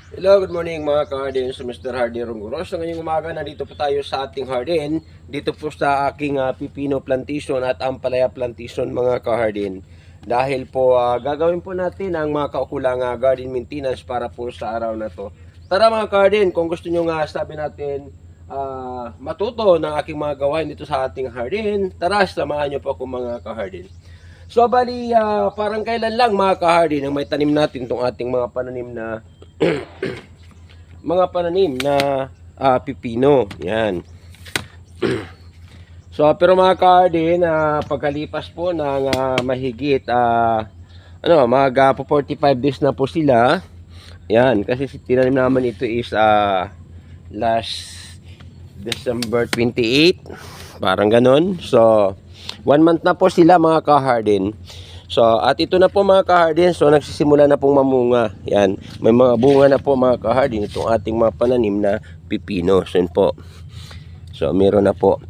Hello, good morning mga ka-Harden. So Mr. Harden Rongoro. So ngayong umaga nandito po tayo sa ating Harden. Dito po sa aking pipino plantation at ampalaya plantation mga ka-Harden. Dahil po gagawin po natin ang mga kaukulang garden maintenance para po sa araw na to. Tara mga ka-Harden, kung gusto nyo sabi natin matuto ng aking mga gawain dito sa ating Harden, tara samahan nyo po ako mga ka-Harden. So bali parang kailan lang mga ka-Harden ang may tanim natin itong ating mga pananim na pipino. Yan. So pero mga ka-Harden, pagkalipas po ng mahigit mga 45 days na po sila. Yan, kasi tinanim naman ito is last December 28, parang ganon. So 1 month na po sila mga ka-Harden. So, at ito na po mga ka-Harden, so nagsisimula na pong mamunga. Yan, may mga bunga na po mga ka-Harden itong ating mga pananim na pipino. So, yun po. So, meron na po.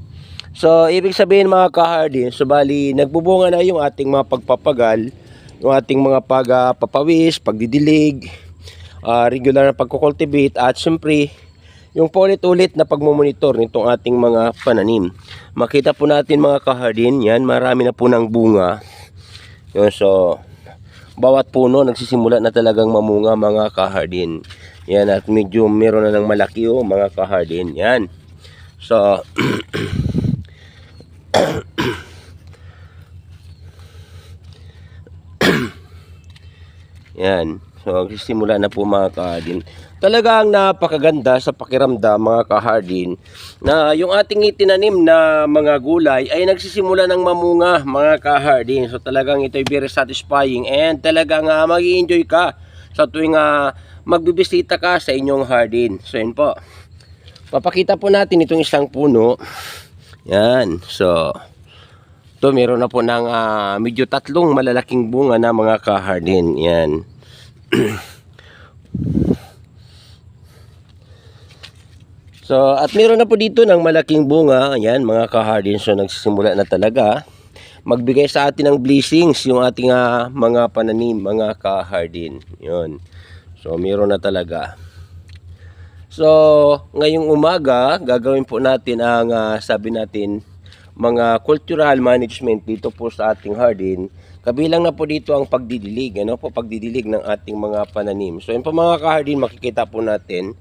So, ibig sabihin mga ka-Harden, so bali, nagbubunga na yung ating mga pagpapagal, yung ating mga pagpapawis, pagdidilig, regular na pagkukultivate, at syempre, yung paulit-ulit na pagmumonitor nitong ating mga pananim. Makita po natin mga ka-Harden, yan, marami na po ng bunga. So, bawat puno nagsisimula na talagang mamunga mga ka-Harden. Yan, at medyo meron na ng malaki mga ka-Harden. Yan. So, yan. So, nagsisimula na po mga ka-Harden. Talagang napakaganda sa pakiramdam mga ka-Harden na yung ating itinanim na mga gulay ay nagsisimula ng mamunga mga ka-Harden. So talagang ito ay very satisfying and talagang mag-i-enjoy ka sa tuwing magbibisita ka sa inyong Harden. So yun po. Papakita po natin itong isang puno. Yan. So ito meron na po ng medyo tatlong malalaking bunga na mga ka-Harden. Yan. So, at meron na po dito ng malaking bunga. Ayan, mga ka-Harden. So, nagsisimula na talaga magbigay sa atin ng blessings yung ating mga pananim, mga ka-Harden. Yun. So, meron na talaga. So, ngayong umaga, gagawin po natin ang sabi natin, mga cultural management dito po sa ating Harden. Kabilang na po dito ang pagdidilig. Ano po, pagdidilig ng ating mga pananim. So, yun po mga ka-Harden, makikita po natin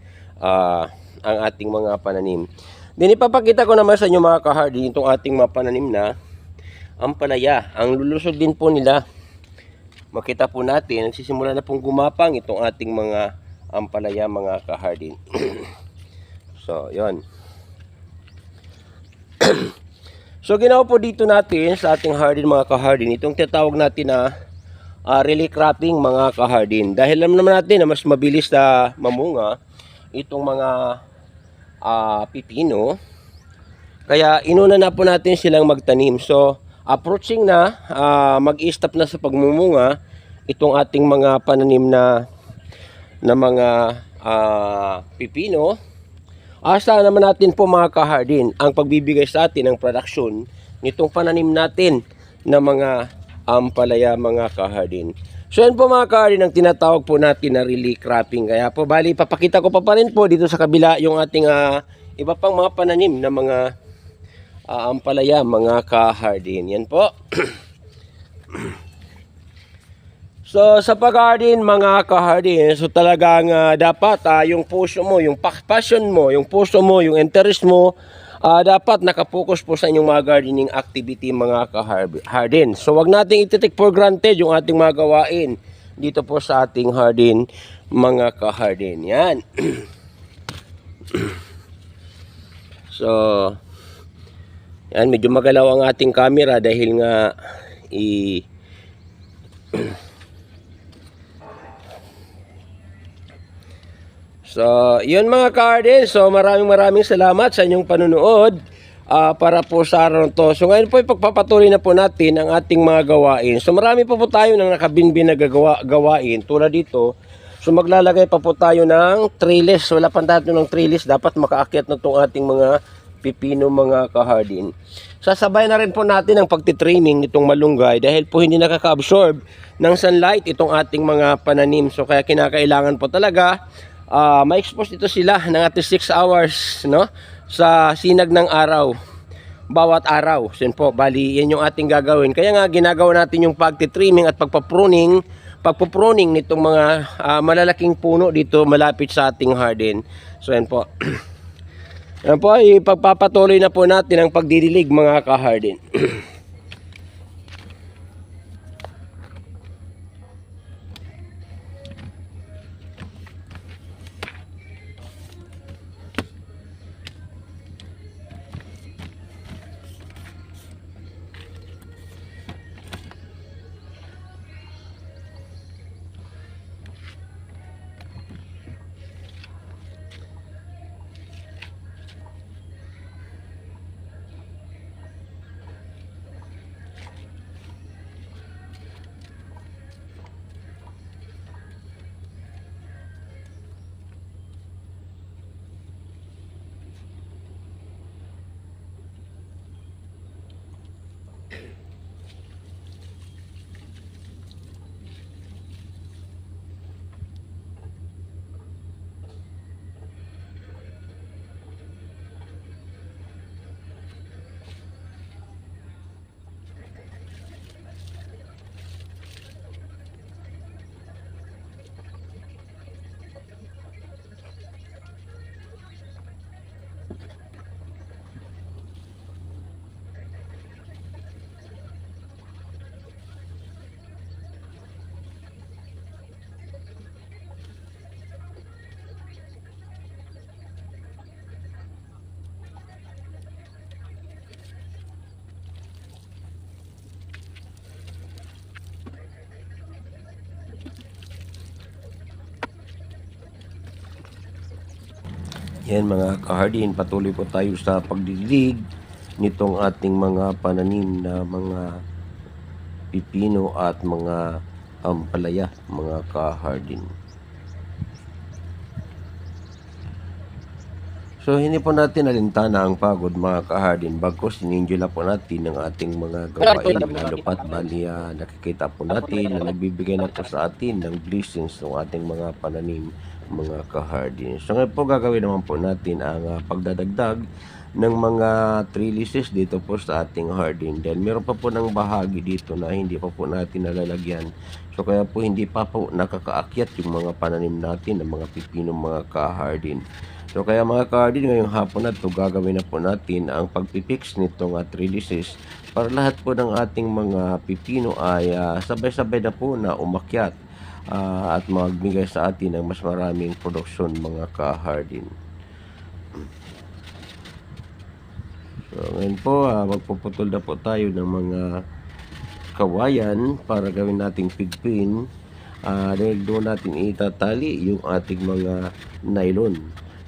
ang ating mga pananim. Then ipapakita ko naman sa inyo mga ka-Harden itong ating mga pananim na ampalaya. Ang lulusog din po nila. Makita po natin, nagsisimula na pong gumapang itong ating mga ampalaya mga ka-Harden. So, yon. So, ginawa po dito natin sa ating Harden mga ka-Harden itong tinatawag natin na relay cropping mga ka-Harden. Dahil alam naman natin na mas mabilis na mamunga itong mga pipino, kaya inuna na po natin silang magtanim. So approaching na mag-stop na sa pagmumunga itong ating mga pananim na mga pipino. Asa naman natin po mga ka-Harden ang pagbibigay sa atin ng production nitong pananim natin na mga ampalaya mga ka-Harden. So yan po mga ka-Harden ang tinatawag po natin na relay cropping. Kaya po bali papakita ko pa rin po dito sa kabila yung ating iba pang mga pananim na mga ampalaya mga ka-Harden. Yan po. So sa pag-Harden mga ka-Harden, so talagang dapat yung puso mo, yung passion mo, yung puso mo, yung interest mo, dapat nakapokus po sa inyong mga gardening activity mga ka-Harden. So wag nating i-take for granted yung ating mga gawain dito po sa ating Harden mga ka-Harden. Yan. So yan, medyo magalaw ang ating camera dahil nga So, yun mga ka-Harden. So, maraming salamat sa inyong panunood para po sa araw to. So, ngayon po ipagpapatuloy na po natin ang ating mga gawain. So, marami pa po tayo ng nakabinbin na gawain. Tulad dito, so maglalagay pa po tayo ng trellis. Wala pa tayo ng trellis. Dapat makaakyat na itong ating mga pipino mga ka-Harden. Sasabay na rin po natin ang pagtitrimming nitong malunggay dahil po hindi nakaka-absorb ng sunlight itong ating mga pananim. So, kaya kinakailangan po talaga ma-expose ito sila ng at least 6 hours, no, sa sinag ng araw bawat araw. So yun po, bali yan yung ating gagawin. Kaya nga ginagawa natin yung pagtitrimming at pagpupruning nitong mga malalaking puno dito malapit sa ating garden. So yan po. Yan po, ipagpapatuloy na po natin ang pagdidilig mga ka-harden. Yan mga ka-hardin, patuloy po tayo sa pagdidilig nitong ating mga pananim na mga pipino at mga ampalaya mga ka-hardin. So hindi po natin alintana ang pagod mga ka-hardin, bagkus sininjula po natin ang ating mga gawain, lalo pat bali nakikita po natin na nagbibigay na po sa atin ng blessings ng ating mga pananim mga ka-hardin. So ngayon po gagawin naman po natin ang pagdadagdag ng mga trellises dito po sa ating hardin. Dahil meron pa po ng bahagi dito na hindi pa po natin nalalagyan. So kaya po hindi pa po nakakaakyat yung mga pananim natin ng mga pipino mga ka-hardin. So kaya mga ka-hardin, ngayong hapon na ito gagawin na po natin ang pagpipix nitong trellises para lahat po ng ating mga pipino ay sabay-sabay na po na umakyat at magbigay sa atin ng mas maraming produksyon mga ka-hardin. So ngayon po magpuputol na po tayo ng mga kawayan para gawin nating pigpin. Dahil doon natin itatali yung ating mga nylon.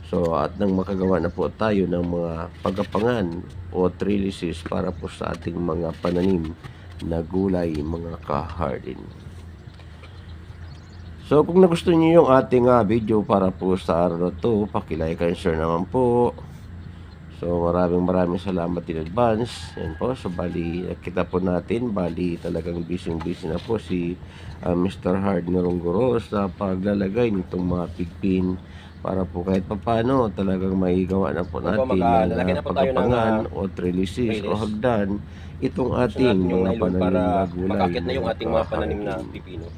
So at nang makagawa na po tayo ng mga pagapangan o trellises para po sa ating mga pananim na gulay mga ka-hardin. So kung nagustuhan niyo yung ating video para po sa araw na to, paki-like and share naman po. So maraming salamat in advance. Yan po, so bali kita po natin, bali talagang busy na po si Mr. Hard Ngorongoro sa paglalagay nitong mga pigpin para po kahit papano talagang maigawa na po natin ng pagpapangan o trellises o hagdan itong ating mga pananim na gulay. Makakit na yung ating mga pananim na pipino.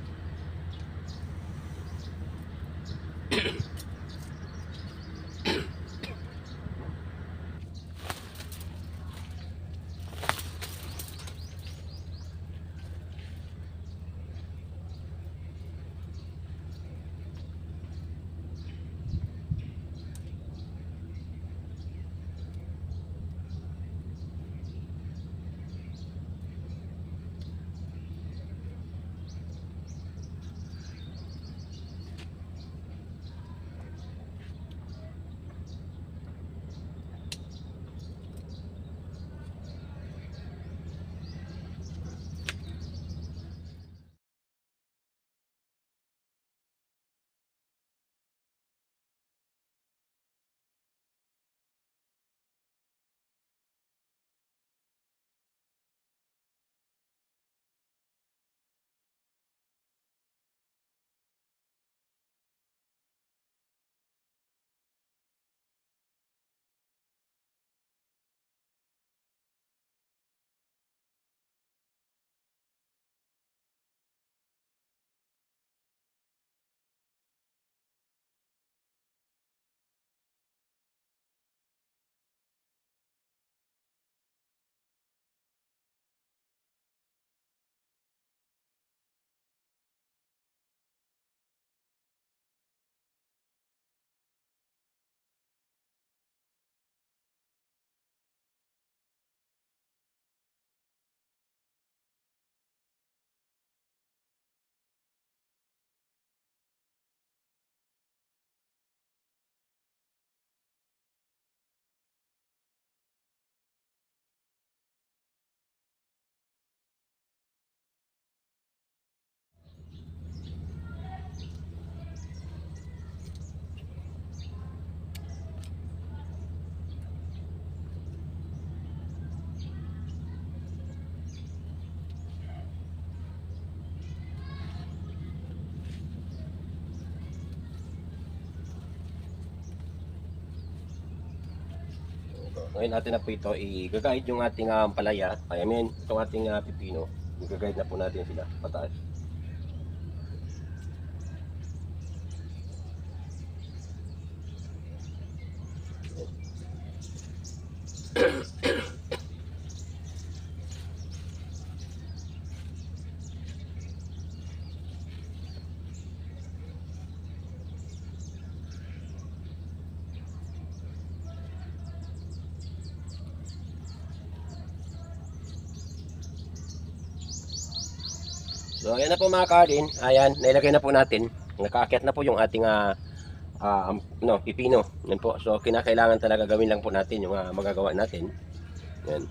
Ngayon natin na po ito, i-guide yung ating palaya. I mean, itong ating pipino. I-guide na po natin sila pataas. So, ayan na po mga ka-harden. Ayan, nailagay na po natin. Nakaakyat na po yung ating pipino. Yan po. So, kinakailangan talaga gawin lang po natin yung magagawa natin. Yan.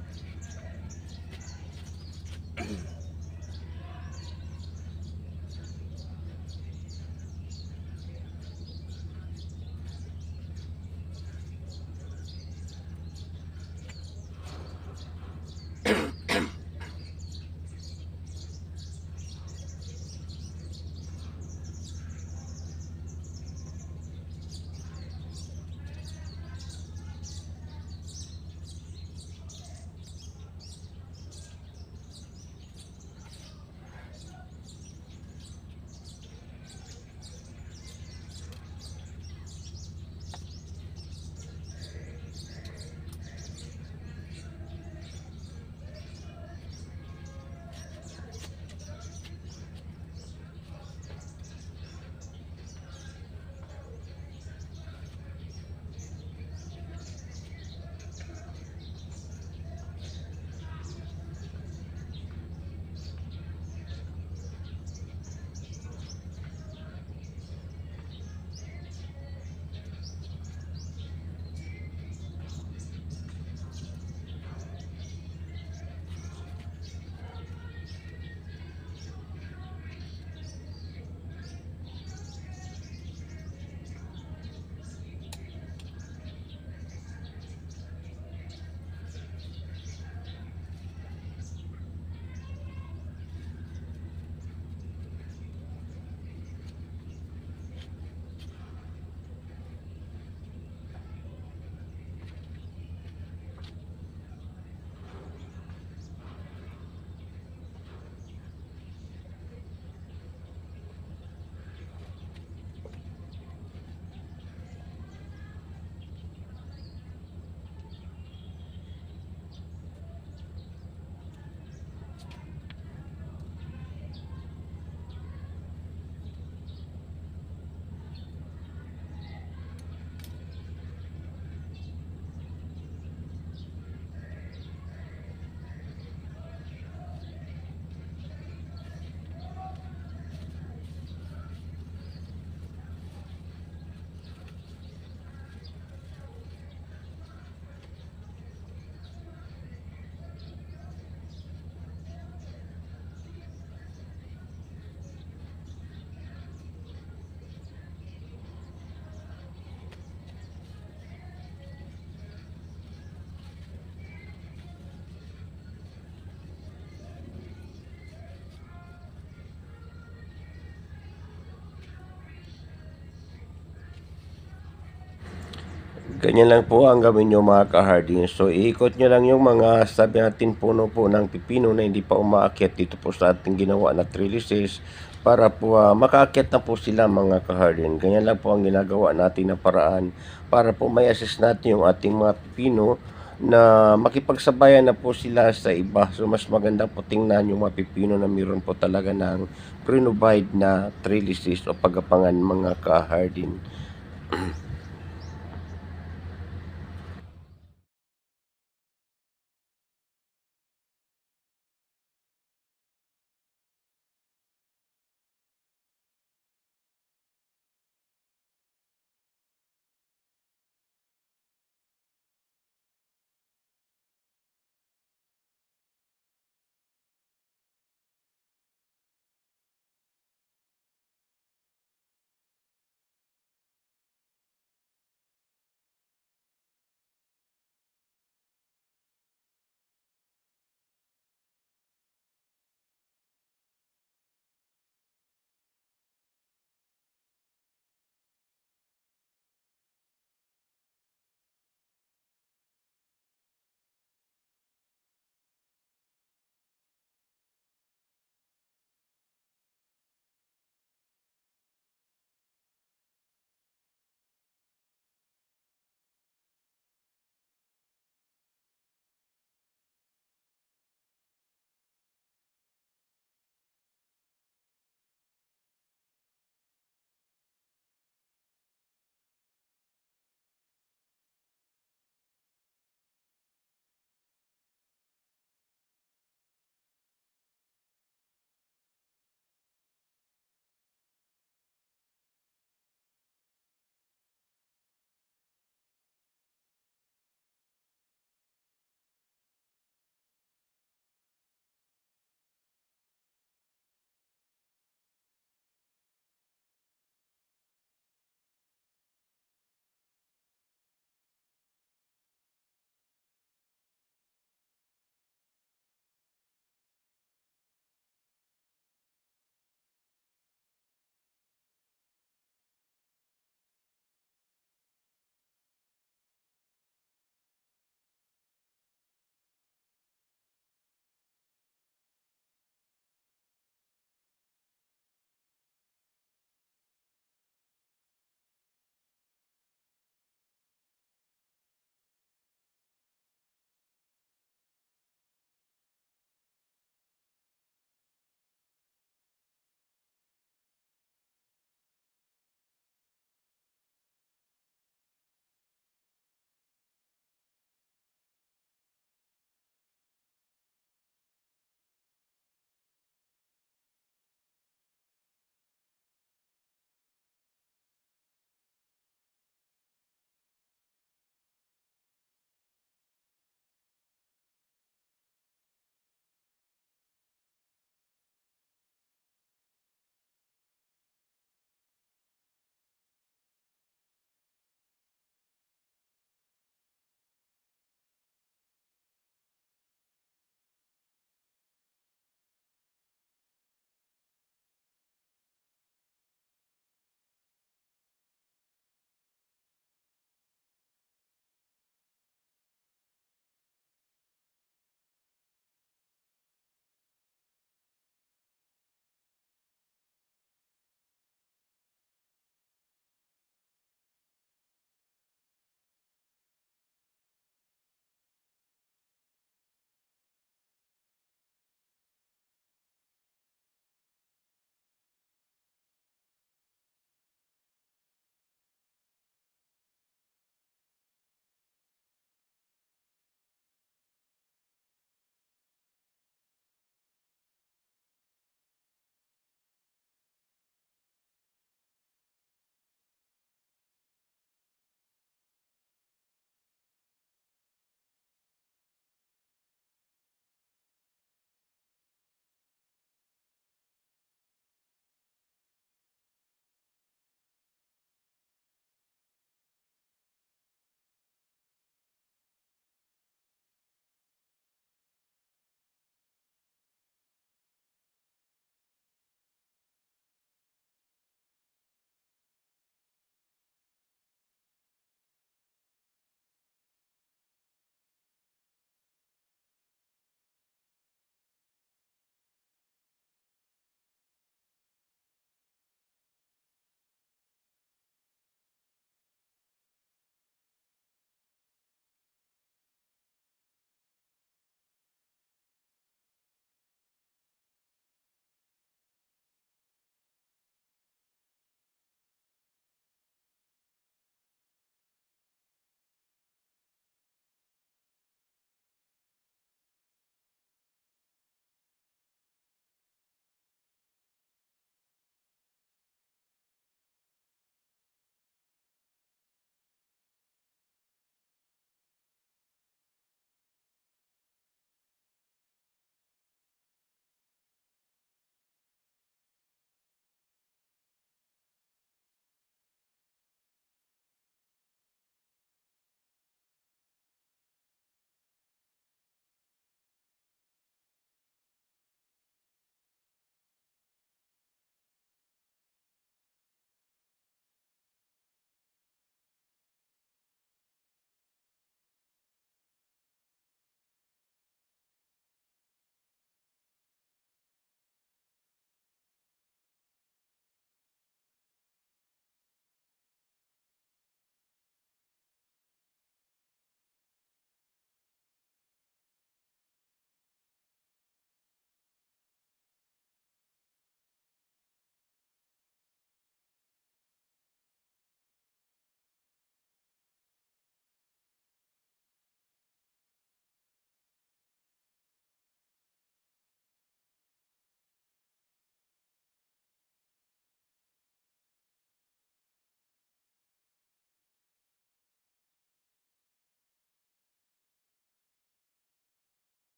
Ganyan lang po ang gawin nyo mga ka-hardin. So, iikot nyo lang yung mga sabi natin puno po ng pipino na hindi pa umaakyat dito po sa ating ginawa na trellises para po makaakyat na po sila mga ka-hardin. Ganyan lang po ang ginagawa natin na paraan para po may assist natin yung ating mga pipino na makipagsabayan na po sila sa iba. So, mas maganda po tingnan yung mga pipino na mayroon po talaga ng pre-provide na trellises o pagapangan mga ka-hardin.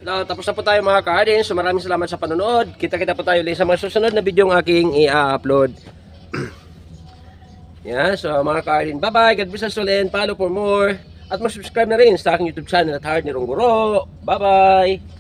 Tapos na po tayo mga ka-garden. So maraming salamat sa panonood. Kita-kita po tayo ulit sa mga susunod na video ng aking i-upload. Yan, so mga ka-garden, bye-bye. God bless us all and follow for more. At mag-subscribe na rin sa aking YouTube channel at Hard ni Rongguro. Bye-bye!